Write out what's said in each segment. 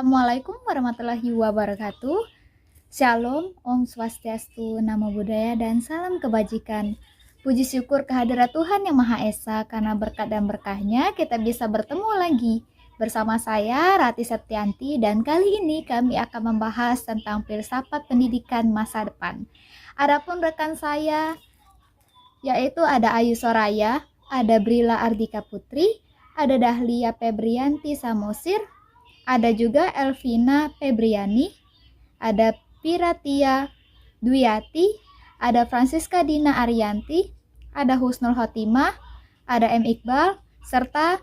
Assalamualaikum warahmatullahi wabarakatuh. Shalom, Om Swastiastu, Namo Buddhaya, dan salam kebajikan. Puji syukur kehadirat Tuhan Yang Maha Esa, karena berkat dan berkahnya kita bisa bertemu lagi. Bersama saya, Rati Septianti, dan kali ini kami akan membahas tentang filsafat pendidikan masa depan. Adapun rekan saya, yaitu ada Ayu Soraya, ada Brila Ardika Putri, ada Dahlia Febrianti Samosir, ada juga Elvina Febriani, ada Piratia Dwiyati, ada Francisca Dina Ariyanti, ada Husnul Khotimah, ada M. Iqbal, serta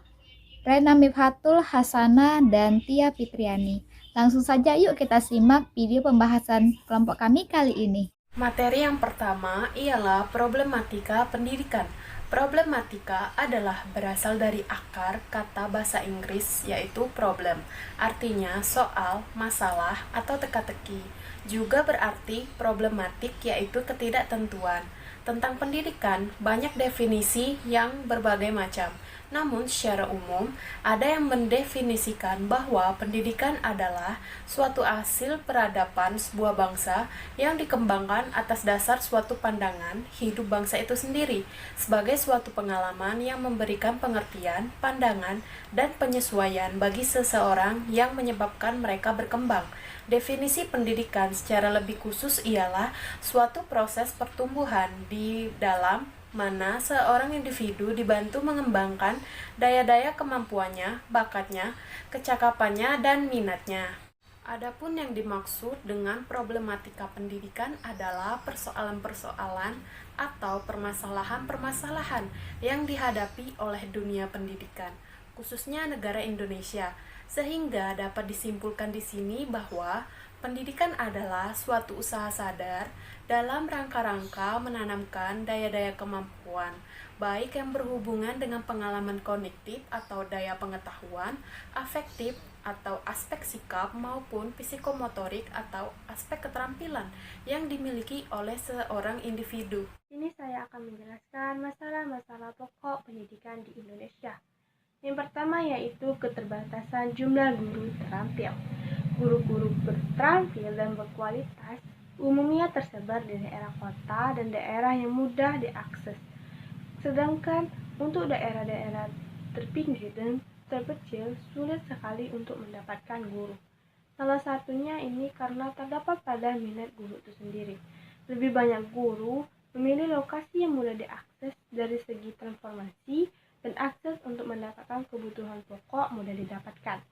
Rena Mifhatul Hasana dan Tia Fitriani. Langsung saja yuk kita simak video pembahasan kelompok kami kali ini. Materi yang pertama ialah problematika pendidikan. Problematika adalah berasal dari akar kata bahasa Inggris yaitu problem, artinya soal, masalah, atau teka-teki. Juga berarti problematik yaitu ketidaktentuan. Tentang pendidikan, banyak definisi yang berbagai macam. Namun secara umum, ada yang mendefinisikan bahwa pendidikan adalah suatu hasil peradaban sebuah bangsa yang dikembangkan atas dasar suatu pandangan hidup bangsa itu sendiri, sebagai suatu pengalaman yang memberikan pengertian, pandangan, dan penyesuaian bagi seseorang yang menyebabkan mereka berkembang. Definisi pendidikan secara lebih khusus ialah suatu proses pertumbuhan di dalam mana seorang individu dibantu mengembangkan daya-daya kemampuannya, bakatnya, kecakapannya, dan minatnya. Adapun yang dimaksud dengan problematika pendidikan adalah persoalan-persoalan atau permasalahan-permasalahan yang dihadapi oleh dunia pendidikan, khususnya negara Indonesia, sehingga dapat disimpulkan di sini bahwa pendidikan adalah suatu usaha sadar dalam rangka-rangka menanamkan daya-daya kemampuan, baik yang berhubungan dengan pengalaman kognitif atau daya pengetahuan, afektif atau aspek sikap, maupun psikomotorik atau aspek keterampilan yang dimiliki oleh seorang individu. Ini saya akan menjelaskan masalah-masalah pokok pendidikan di Indonesia. Yang pertama yaitu keterbatasan jumlah guru terampil. Guru-guru berterampil dan berkualitas umumnya tersebar di daerah kota dan daerah yang mudah diakses. Sedangkan untuk daerah-daerah terpinggir dan terpencil sulit sekali untuk mendapatkan guru. Salah satunya ini karena terdapat pada minat guru itu sendiri. Lebih banyak guru memilih lokasi yang mudah diakses dari segi transformasi dan akses untuk mendapatkan kebutuhan pokok mudah didapatkan.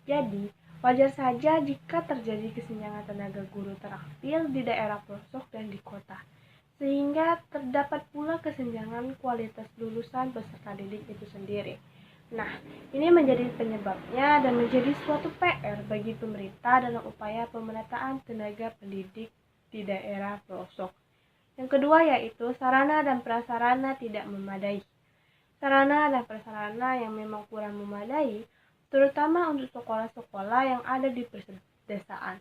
Jadi, wajar saja jika terjadi kesenjangan tenaga guru terampil di daerah pelosok dan di kota, sehingga terdapat pula kesenjangan kualitas lulusan peserta didik itu sendiri. Nah, ini menjadi penyebabnya dan menjadi suatu PR bagi pemerintah dalam upaya pemerataan tenaga pendidik di daerah pelosok. Yang kedua yaitu sarana dan prasarana tidak memadai. Sarana dan prasarana yang memang kurang memadai terutama untuk sekolah-sekolah yang ada di pedesaan.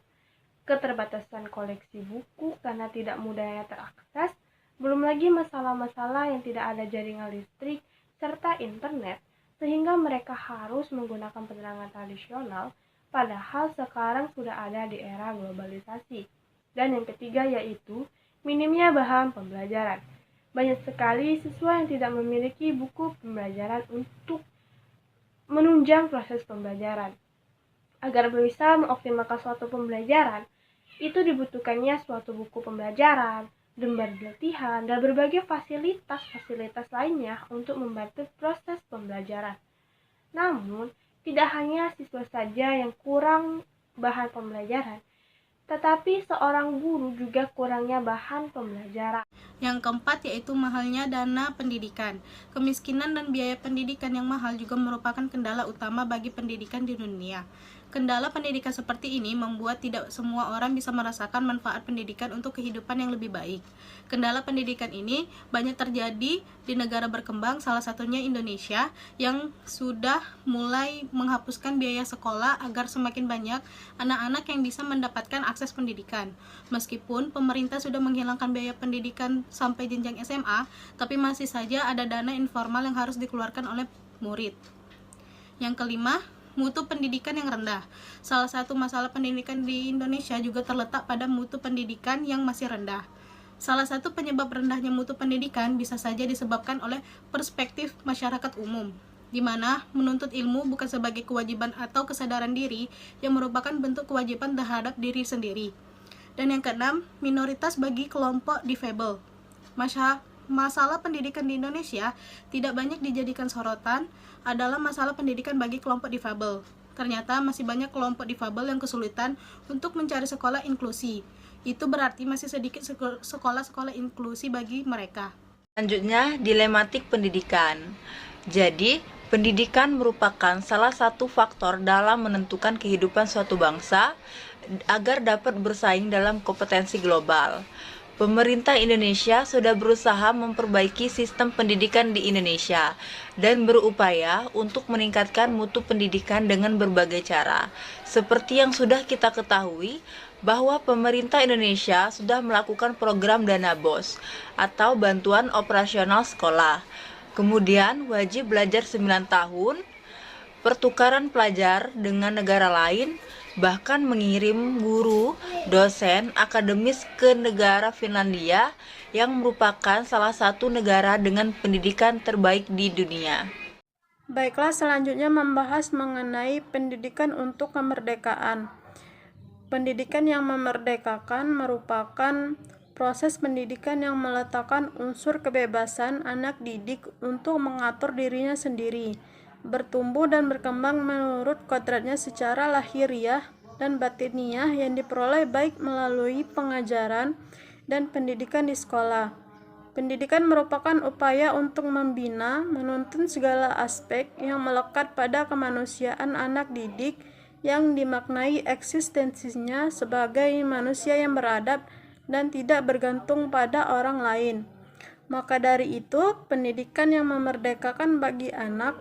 Keterbatasan koleksi buku karena tidak mudahnya terakses, belum lagi masalah-masalah yang tidak ada jaringan listrik serta internet, sehingga mereka harus menggunakan penerangan tradisional, padahal sekarang sudah ada di era globalisasi. Dan yang ketiga yaitu minimnya bahan pembelajaran. Banyak sekali siswa yang tidak memiliki buku pembelajaran untuk menunjang proses pembelajaran. Agar bisa mengoptimalkan suatu pembelajaran, itu dibutuhkannya suatu buku pembelajaran, lembar latihan, dan berbagai fasilitas lainnya untuk membantu proses pembelajaran. Namun, tidak hanya siswa saja yang kurang bahan pembelajaran, tetapi seorang guru juga kurangnya bahan pembelajaran. Yang keempat yaitu mahalnya dana pendidikan. Kemiskinan dan biaya pendidikan yang mahal juga merupakan kendala utama bagi pendidikan di dunia. Kendala pendidikan seperti ini membuat tidak semua orang bisa merasakan manfaat pendidikan untuk kehidupan yang lebih baik. Kendala pendidikan ini banyak terjadi di negara berkembang, salah satunya Indonesia, yang sudah mulai menghapuskan biaya sekolah agar semakin banyak anak-anak yang bisa mendapatkan akses pendidikan. Meskipun pemerintah sudah menghilangkan biaya pendidikan sampai jenjang SMA, tapi masih saja ada dana informal yang harus dikeluarkan oleh murid. Yang kelima, mutu pendidikan yang rendah. Salah satu masalah pendidikan di Indonesia juga terletak pada mutu pendidikan yang masih rendah. Salah satu penyebab rendahnya mutu pendidikan bisa saja disebabkan oleh perspektif masyarakat umum, di mana menuntut ilmu bukan sebagai kewajiban atau kesadaran diri yang merupakan bentuk kewajiban terhadap diri sendiri. Dan yang keenam, minoritas bagi kelompok difabel. Masalah pendidikan di Indonesia tidak banyak dijadikan sorotan adalah masalah pendidikan bagi kelompok difabel. Ternyata masih banyak kelompok difabel yang kesulitan untuk mencari sekolah inklusi. Itu berarti masih sedikit sekolah-sekolah inklusi bagi mereka. Selanjutnya, dilematik pendidikan. Jadi, pendidikan merupakan salah satu faktor dalam menentukan kehidupan suatu bangsa agar dapat bersaing dalam kompetensi global. Pemerintah Indonesia sudah berusaha memperbaiki sistem pendidikan di Indonesia dan berupaya untuk meningkatkan mutu pendidikan dengan berbagai cara. Seperti yang sudah kita ketahui, bahwa pemerintah Indonesia sudah melakukan program Dana BOS atau Bantuan Operasional Sekolah. Kemudian wajib belajar 9 tahun, pertukaran pelajar dengan negara lain, bahkan mengirim guru, dosen, akademis ke negara Finlandia yang merupakan salah satu negara dengan pendidikan terbaik di dunia. Baiklah, selanjutnya membahas mengenai pendidikan untuk kemerdekaan. Pendidikan yang memerdekakan merupakan proses pendidikan yang meletakkan unsur kebebasan anak didik untuk mengatur dirinya sendiri, bertumbuh dan berkembang menurut kodratnya secara lahiriah dan batiniah yang diperoleh baik melalui pengajaran dan pendidikan di sekolah. Pendidikan merupakan upaya untuk membina, menuntun segala aspek yang melekat pada kemanusiaan anak didik yang dimaknai eksistensinya sebagai manusia yang beradab dan tidak bergantung pada orang lain. Maka dari itu, pendidikan yang memerdekakan bagi anak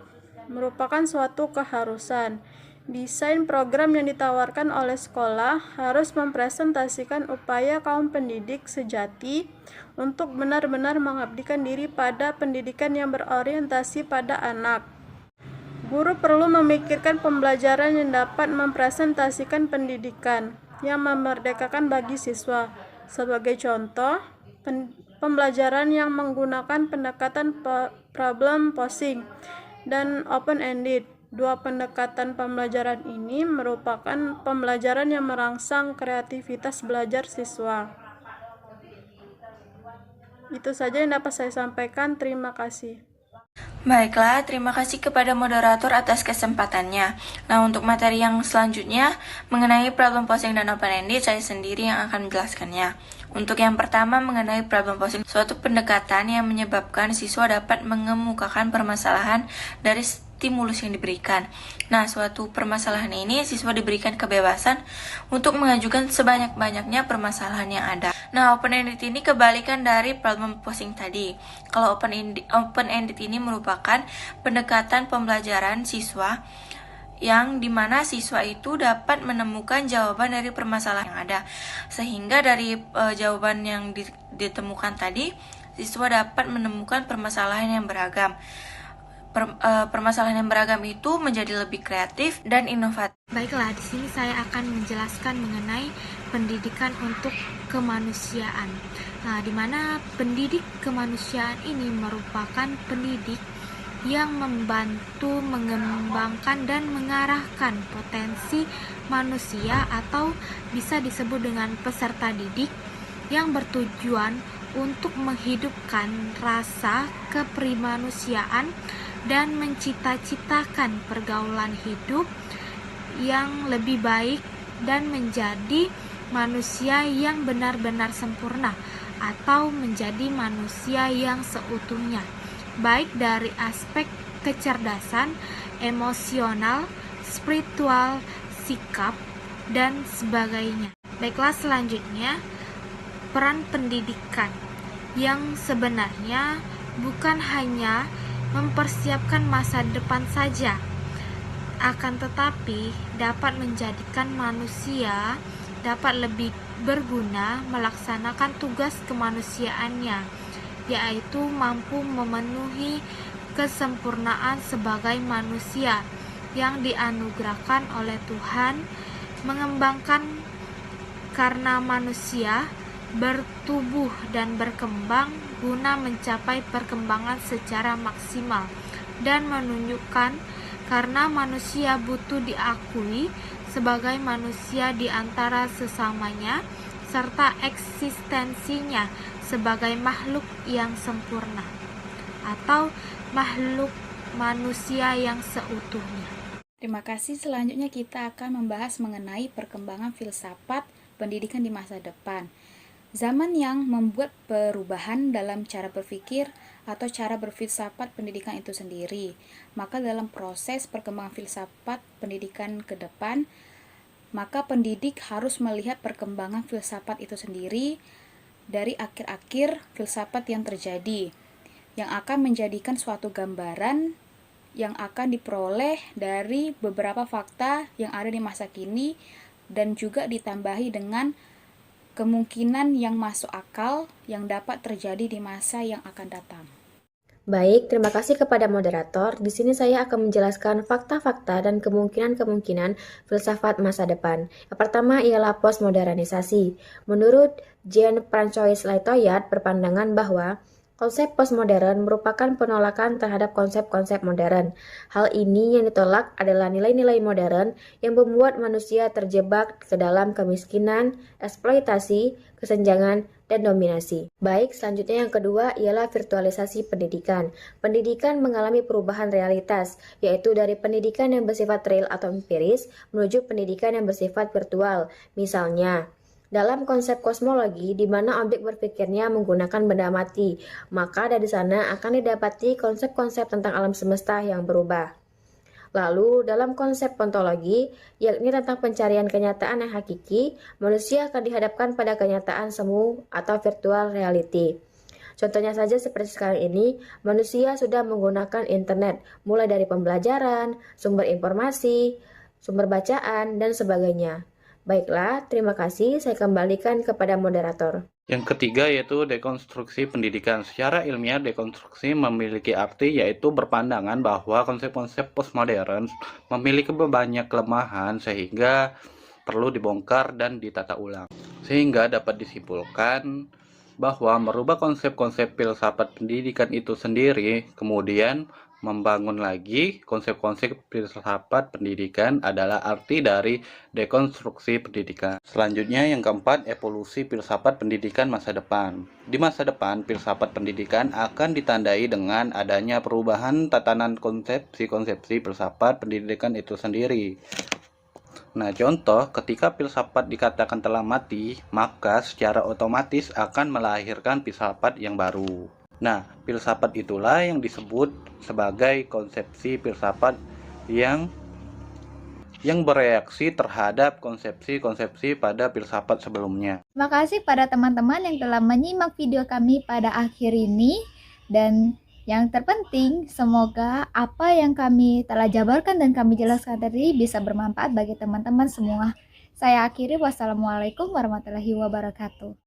merupakan suatu keharusan. Desain program yang ditawarkan oleh sekolah harus mempresentasikan upaya kaum pendidik sejati untuk benar-benar mengabdikan diri pada pendidikan yang berorientasi pada anak. Guru perlu memikirkan pembelajaran yang dapat mempresentasikan pendidikan yang memerdekakan bagi siswa. Sebagai contoh, pembelajaran yang menggunakan pendekatan problem posing dan open-ended. Dua pendekatan pembelajaran ini merupakan pembelajaran yang merangsang kreativitas belajar siswa. Itu saja yang dapat saya sampaikan. Terima kasih. Baiklah, terima kasih kepada moderator atas kesempatannya. Nah, untuk materi yang selanjutnya mengenai problem posing dan open-ended, saya sendiri yang akan menjelaskannya. Untuk yang pertama mengenai problem posing, suatu pendekatan yang menyebabkan siswa dapat mengemukakan permasalahan dari stimulus yang diberikan. Nah, suatu permasalahan ini siswa diberikan kebebasan untuk mengajukan sebanyak-banyaknya permasalahan yang ada. Nah, open-ended ini kebalikan dari problem posing tadi. Kalau open-ended ini merupakan pendekatan pembelajaran siswa yang dimana siswa itu dapat menemukan jawaban dari permasalahan yang ada. Sehingga dari jawaban yang ditemukan tadi, siswa dapat menemukan permasalahan yang beragam. Permasalahan yang beragam itu menjadi lebih kreatif dan inovatif. Baiklah, di sini saya akan menjelaskan mengenai pendidikan untuk kemanusiaan. Nah, di mana pendidik kemanusiaan ini merupakan pendidik yang membantu mengembangkan dan mengarahkan potensi manusia atau bisa disebut dengan peserta didik yang bertujuan untuk menghidupkan rasa keprimanusiaan dan mencita-citakan pergaulan hidup yang lebih baik dan menjadi manusia yang benar-benar sempurna atau menjadi manusia yang seutuhnya, baik dari aspek kecerdasan, emosional, spiritual, sikap, dan sebagainya. Baiklah, selanjutnya peran pendidikan yang sebenarnya bukan hanya mempersiapkan masa depan saja, akan tetapi dapat menjadikan manusia dapat lebih berguna melaksanakan tugas kemanusiaannya, yaitu mampu memenuhi kesempurnaan sebagai manusia yang dianugerahkan oleh Tuhan, mengembangkan karena manusia bertumbuh dan berkembang guna mencapai perkembangan secara maksimal, dan menunjukkan karena manusia butuh diakui sebagai manusia di antara sesamanya, serta eksistensinya sebagai makhluk yang sempurna atau makhluk manusia yang seutuhnya. Terima kasih. Selanjutnya kita akan membahas mengenai perkembangan filsafat pendidikan di masa depan. Zaman yang membuat perubahan dalam cara berpikir atau cara berfilsafat pendidikan itu sendiri. Maka dalam proses perkembangan filsafat pendidikan ke depan, maka pendidik harus melihat perkembangan filsafat itu sendiri dari akhir-akhir filsafat yang terjadi, yang akan menjadikan suatu gambaran yang akan diperoleh dari beberapa fakta yang ada di masa kini, dan juga ditambahi dengan kemungkinan yang masuk akal yang dapat terjadi di masa yang akan datang. Baik, terima kasih kepada moderator. Di sini saya akan menjelaskan fakta-fakta dan kemungkinan-kemungkinan filsafat masa depan. Yang pertama ialah postmodernisasi. Menurut Jean-François Lyotard berpandangan bahwa konsep postmodern merupakan penolakan terhadap konsep-konsep modern. Hal ini yang ditolak adalah nilai-nilai modern yang membuat manusia terjebak ke dalam kemiskinan, eksploitasi, kesenjangan, dan dominasi. Baik, selanjutnya yang kedua ialah virtualisasi pendidikan. Pendidikan mengalami perubahan realitas, yaitu dari pendidikan yang bersifat real atau empiris menuju pendidikan yang bersifat virtual. Misalnya, dalam konsep kosmologi, di mana objek berpikirnya menggunakan benda mati, maka dari sana akan didapati konsep-konsep tentang alam semesta yang berubah. Lalu, dalam konsep ontologi, yakni tentang pencarian kenyataan yang hakiki, manusia akan dihadapkan pada kenyataan semu atau virtual reality. Contohnya saja seperti sekarang ini, manusia sudah menggunakan internet, mulai dari pembelajaran, sumber informasi, sumber bacaan, dan sebagainya. Baiklah, terima kasih. Saya kembalikan kepada moderator. Yang ketiga yaitu dekonstruksi pendidikan. Secara ilmiah, dekonstruksi memiliki arti yaitu berpandangan bahwa konsep-konsep postmodern memiliki banyak kelemahan sehingga perlu dibongkar dan ditata ulang. Sehingga dapat disimpulkan bahwa merubah konsep-konsep filsafat pendidikan itu sendiri, kemudian membangun lagi konsep-konsep filsafat pendidikan adalah arti dari dekonstruksi pendidikan. Selanjutnya yang keempat, evolusi filsafat pendidikan masa depan. Di masa depan, filsafat pendidikan akan ditandai dengan adanya perubahan tatanan konsepsi-konsepsi filsafat pendidikan itu sendiri. Nah, contoh, ketika filsafat dikatakan telah mati, maka secara otomatis akan melahirkan filsafat yang baru. Nah, filsafat itulah yang disebut sebagai konsepsi filsafat yang bereaksi terhadap konsepsi-konsepsi pada filsafat sebelumnya. Terima kasih pada teman-teman yang telah menyimak video kami pada akhir ini, dan yang terpenting semoga apa yang kami telah jabarkan dan kami jelaskan tadi bisa bermanfaat bagi teman-teman semua. Saya akhiri, wassalamualaikum warahmatullahi wabarakatuh.